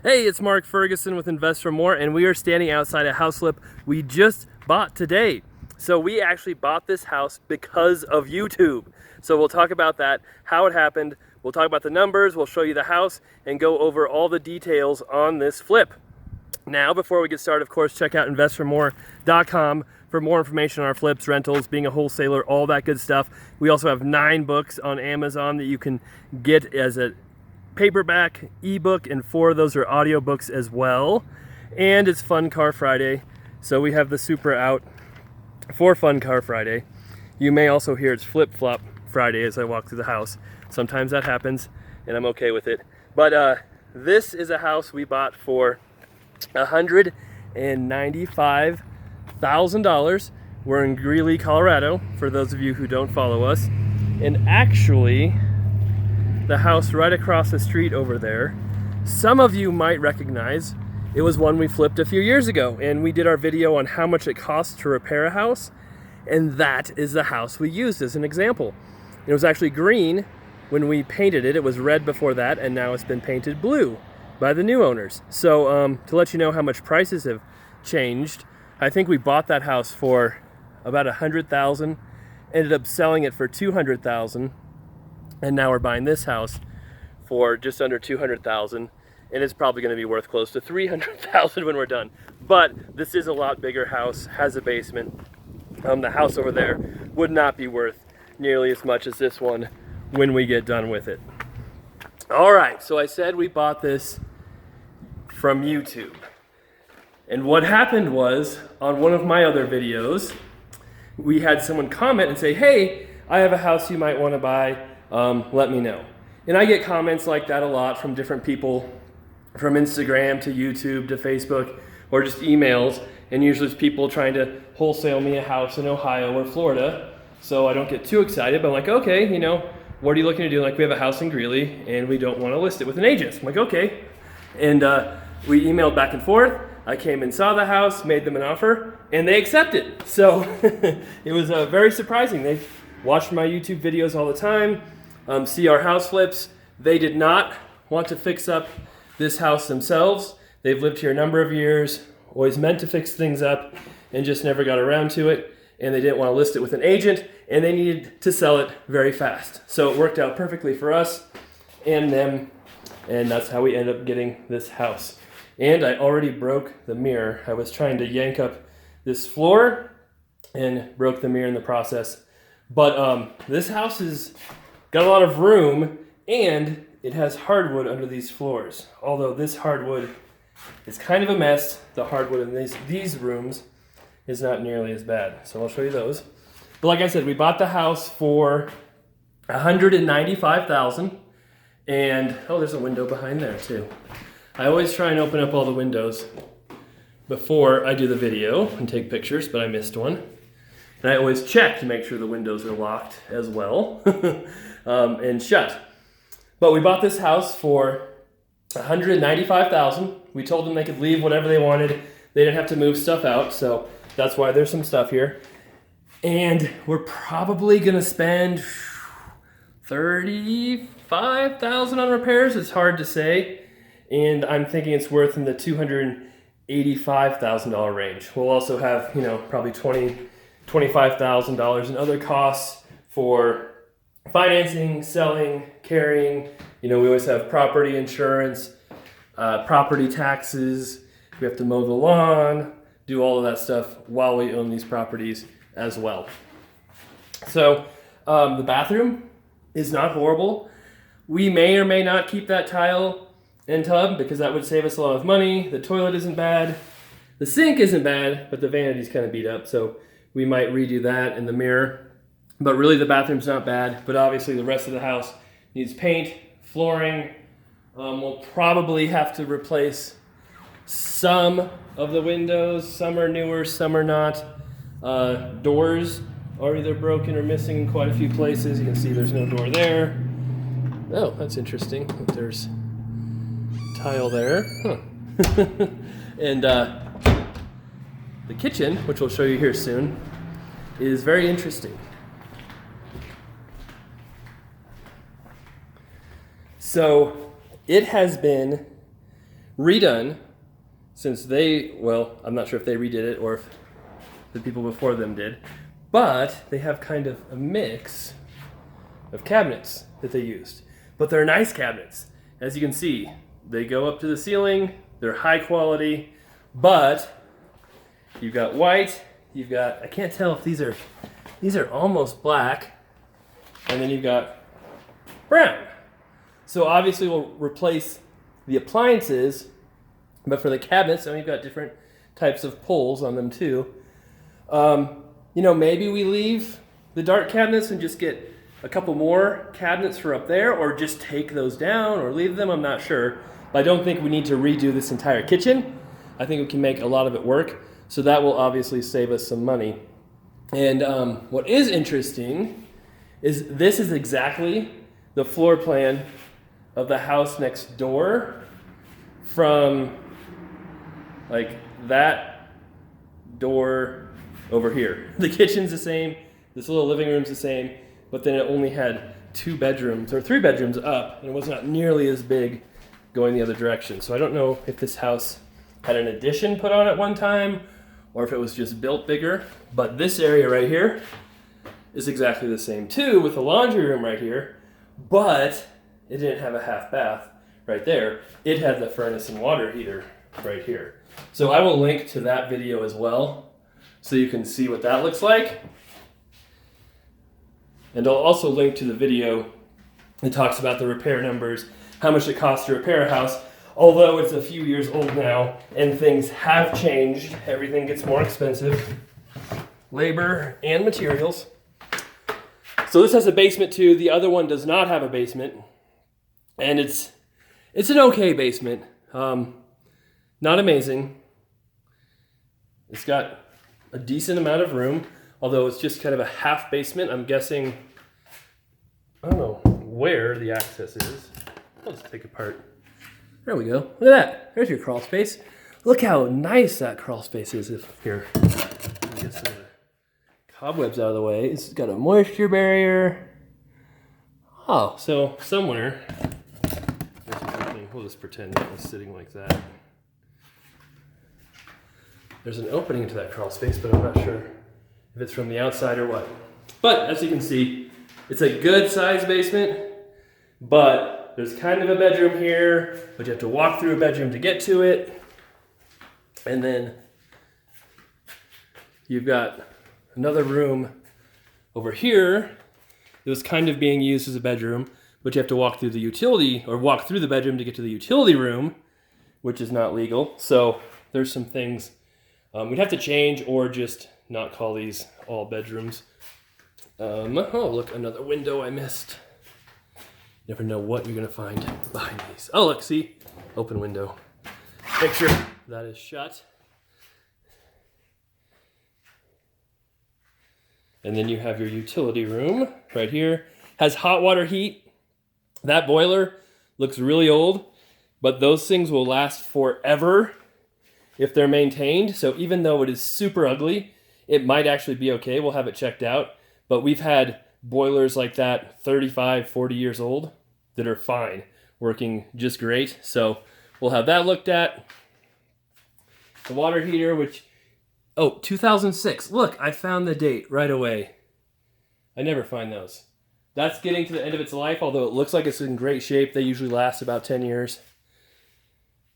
Hey, it's Mark Ferguson with Invest for More, and we are standing outside a house flip we just bought today. So we actually bought this house because of YouTube. So we'll talk about that, how it happened. We'll talk about the numbers, we'll show you the house, and go over all the details on this flip. Now, before we get started, of course, check out investformore.com for more information on our flips, rentals, being a wholesaler, all that good stuff. We also have 9 books on Amazon that you can get as a paperback, ebook, and 4 of those are audiobooks as well. And it's Fun Car Friday, so we have the Supra out for Fun Car Friday. You may also hear it's Flip Flop Friday as I walk through the house. Sometimes that happens, and I'm okay with it. But this is a house we bought for $195,000. We're in Greeley, Colorado, for those of you who don't follow us. And actually, the house right across the street over there, some of you might recognize. It was one we flipped a few years ago, and we did our video on how much it costs to repair a house, and that is the house we used as an example. It was actually green when we painted it. It was red before that, and now it's been painted blue by the new owners. So to let you know how much prices have changed, I think we bought that house for about $100,000, ended up selling it for $200,000, and now we're buying this house for just under $200,000, and it's probably going to be worth close to $300,000 when we're done. But this is a lot bigger house, has a basement. The house over there would not be worth nearly as much as this one when we get done with it. All right, so I said we bought this from YouTube. And what happened was, on one of my other videos, we had someone comment and say, hey, I have a house you might want to buy, let me know. And I get comments like that a lot from different people, from Instagram to YouTube to Facebook, or just emails. And usually it's people trying to wholesale me a house in Ohio or Florida. So I don't get too excited, but I'm like, okay, you know, what are you looking to do? Like, we have a house in Greeley and we don't want to list it with an agent. I'm like, okay. And we emailed back and forth. I came and saw the house, made them an offer, and they accepted. So it was very surprising. They watch my YouTube videos all the time, see our house flips. They did not want to fix up this house themselves. They've lived here a number of years, always meant to fix things up, and just never got around to it. And they didn't want to list it with an agent, and they needed to sell it very fast. So it worked out perfectly for us and them, and that's how we ended up getting this house. And I already broke the mirror. I was trying to yank up this floor and broke the mirror in the process. But this house has got a lot of room, and it has hardwood under these floors. Although this hardwood is kind of a mess, the hardwood in these rooms is not nearly as bad. So I'll show you those. But like I said, we bought the house for $195,000. And, oh, there's a window behind there too. I always try and open up all the windows before I do the video and take pictures, but I missed one. And I always check to make sure the windows are locked as well and shut. But we bought this house for $195,000. We told them they could leave whatever they wanted. They didn't have to move stuff out, so that's why there's some stuff here. And we're probably gonna spend $35,000 on repairs. It's hard to say. And I'm thinking it's worth in the $285,000 range. We'll also have, you know, probably $25,000 in other costs for financing, selling, carrying. You know, we always have property insurance, property taxes. We have to mow the lawn, do all of that stuff while we own these properties as well. So the bathroom is not horrible. We may or may not keep that tile and tub because that would save us a lot of money. The toilet isn't bad. The sink isn't bad, but the vanity's kind of beat up. So we might redo that in the mirror. But really the bathroom's not bad. But obviously the rest of the house needs paint, flooring. We'll probably have to replace some of the windows. Some are newer, some are not. Doors are either broken or missing in quite a few places. You can see there's no door there. Oh, that's interesting. There's tile there. Huh. And the kitchen, which we'll show you here soon, is very interesting. So it has been redone since well, I'm not sure if they redid it or if the people before them did, but they have kind of a mix of cabinets that they used. But they're nice cabinets. As you can see, they go up to the ceiling, they're high quality, but you've got white, you've got, I can't tell if these are almost black, and then you've got brown. So obviously we'll replace the appliances, but for the cabinets, and we've got different types of pulls on them too. You know, maybe we leave the dark cabinets and just get a couple more cabinets for up there, or just take those down or leave them, I'm not sure. But I don't think we need to redo this entire kitchen. I think we can make a lot of it work, so that will obviously save us some money. And what is interesting is this is exactly the floor plan of the house next door, from like that door over here. The kitchen's the same, this little living room's the same, but then it only had 2 bedrooms or 3 bedrooms up, and it was not nearly as big going the other direction. So I don't know if this house had an addition put on at one time or if it was just built bigger, but this area right here is exactly the same too, with a laundry room right here, but it didn't have a half bath right there. It had the furnace and water heater right here. So I will link to that video as well, so you can see what that looks like. And I'll also link to the video that talks about the repair numbers, how much it costs to repair a house. Although it's a few years old now and things have changed, everything gets more expensive, labor and materials. So this has a basement too. The other one does not have a basement, and it's an okay basement. Not amazing. It's got a decent amount of room, although it's just kind of a half basement. I'm guessing, I don't know where the access is. I'll just take apart. There we go. Look at that. There's your crawl space. Look how nice that crawl space is. Here, let me get some of the cobwebs out of the way. It's got a moisture barrier. Oh, so somewhere there's an opening. We'll just pretend that was sitting like that. There's an opening into that crawl space, but I'm not sure if it's from the outside or what. But as you can see, it's a good sized basement, but there's kind of a bedroom here, but you have to walk through a bedroom to get to it. And then you've got another room over here that was kind of being used as a bedroom, but you have to walk through the utility, or walk through the bedroom to get to the utility room, which is not legal. So there's some things we'd have to change, or just not call these all bedrooms. Oh, look, another window I missed. Never know what you're gonna find behind these. Oh, look, see? Open window. Make sure that is shut. And then you have your utility room right here. Has hot water heat. That boiler looks really old, but those things will last forever if they're maintained. So even though it is super ugly, it might actually be okay. We'll have it checked out. But we've had boilers like that 35, 40 years old that are fine, working just great. So we'll have that looked at. The water heater, which, 2006. Look, I found the date right away. I never find those. That's getting to the end of its life, although it looks like it's in great shape. They usually last about 10 years.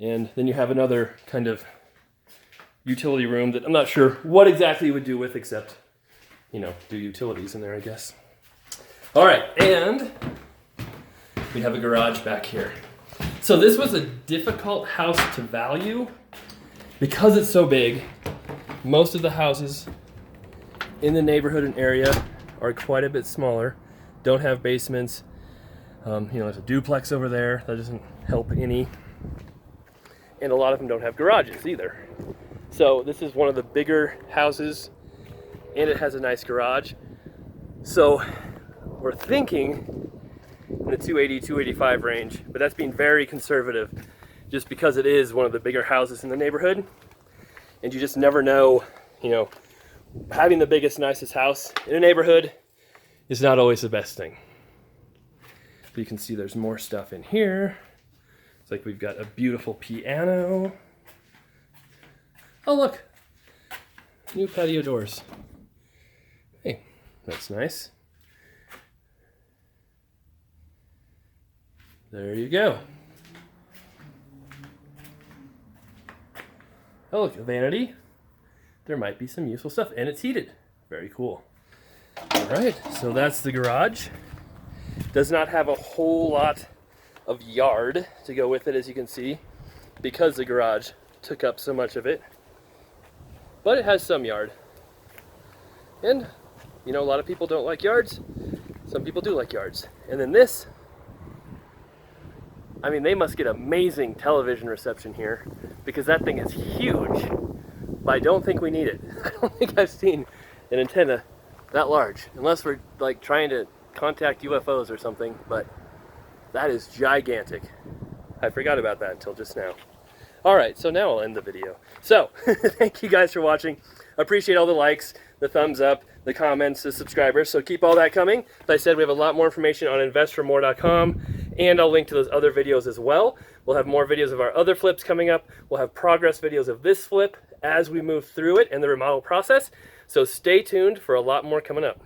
And then you have another kind of utility room that I'm not sure what exactly you would do with, except, do utilities in there, I guess. All right, and we have a garage back here. So this was a difficult house to value because it's so big. Most of the houses in the neighborhood and area are quite a bit smaller, don't have basements. There's a duplex over there. That doesn't help any. And a lot of them don't have garages either. So this is one of the bigger houses, and it has a nice garage. So we're thinking in the 280, 285 range, but that's being very conservative just because it is one of the bigger houses in the neighborhood. And you just never know, having the biggest, nicest house in a neighborhood is not always the best thing. But you can see there's more stuff in here. It's like we've got a beautiful piano. Oh, look. New patio doors. Hey, that's nice. There you go. Oh, look, a vanity. There might be some useful stuff, and it's heated. Very cool. All right, so that's the garage. Does not have a whole lot of yard to go with it, as you can see, because the garage took up so much of it. But it has some yard. And, you know, a lot of people don't like yards. Some people do like yards. And then this, I mean, they must get amazing television reception here, because that thing is huge. But I don't think we need it. I don't think I've seen an antenna that large, unless we're like trying to contact UFOs or something, but that is gigantic. I forgot about that until just now. All right, so now I'll end the video. So, thank you guys for watching. Appreciate all the likes, the thumbs up, the comments, the subscribers, so keep all that coming. As I said, we have a lot more information on investformore.com, and I'll link to those other videos as well. We'll have more videos of our other flips coming up. We'll have progress videos of this flip as we move through it and the remodel process. So stay tuned for a lot more coming up.